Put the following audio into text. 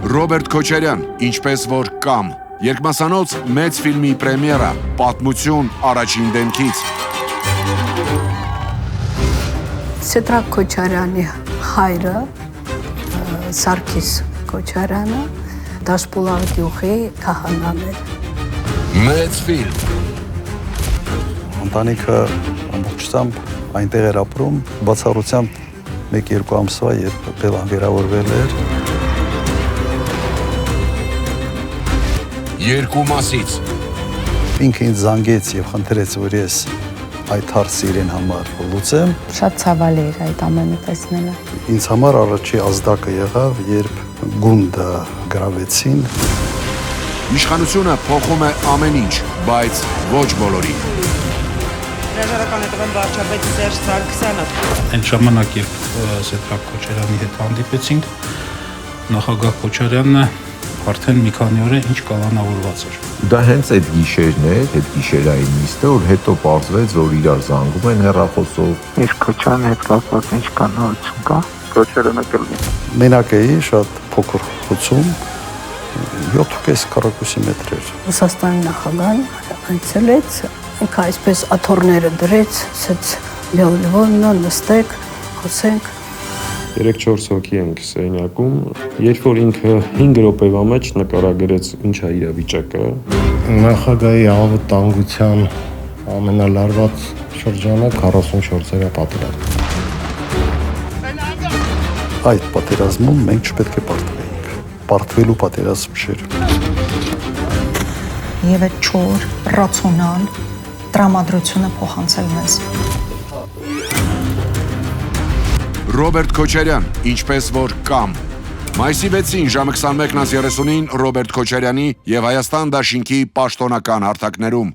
Ռոբերտ Քոչարյան, ինչպես որ կամ, երկմասանոց մեծ ֆիլմի պրեմիերա, պատմություն առաջին դեմքից։ Սեդրակ Քոչարյանի հայրը, Սարգիս Քոչարյանը, Դաշպուլան գյուղի քահանան էր։ Մեծ ֆիլմ։ Ընտանիքը ամբողջությամբ այնտեղ էր ապրում, բացառությամբ 1-2 ամսվա, երբ Բելան վերավորվել էր։ Երկու մասից։ Ինքը ինձ զանգեց եւ խնդրեց, որ ես այդ հարցը իրեն համար լուծեմ։ Շատ ցավալի էր այդ ամենը տեսնելը։ Ինձ համար առաջի ազդակը եղավ, երբ գունդը գրավեցին։ Իշխանությունը փոխում է ամեն ինչ, բայց ոչ բոլորին։ Հրաժարական է տվել վարչապետ Սերժ Սարգսյանը։ Այն ժամանակ, երբ Սեդրակ Քոչարյանի հետ հանդիպեցինք, նախագահ Քոչարյանն արդեն մի քանի օր ինչ կալանավորված էր։ Դա հենց այդ գիշերն էր, այդ գիշերային նիստը, որ հետո պարզվեց, որ իրար զանգում են հեռախոսով։ Իսկ Քոչարյանի հետ կապված ինչ կա նորություն կա։ Քոչարյանը կլինի։ Մենակ էի, շատ փոքր խուցում, 7.5 քառակուսի մետր էր։ Ռուսաստանի նախագահն այցելեց, ինքը այսպես աթոռները դրեց, ասեց Լևոնովնա նստեք, խոսենք։ 3-4 հոգի ենք սենյակում, երբ որ ինքը 5 րոպեվա մեջ նկարագրեց ինչ է իրավիճակը։ Նախագահի անվտանգության ամենալարված շրջանը 44-րդ պատերազմ։ Այդ պատերազմում մենք չպետք է պարտվեինք։ Պարտվելու պատերազմ չէր։ Եվ այդ չոր, ռացիոնալ տրամադրությունը փոխանցել մեզ։ Ռոբերտ Քոչարյան, ինչպես որ կամ, մայիսի 6-ին ժամը 21:30-ին Ռոբերտ Քոչարյանի եւ Հայաստան դաշինքի պաշտոնական հարթակներում։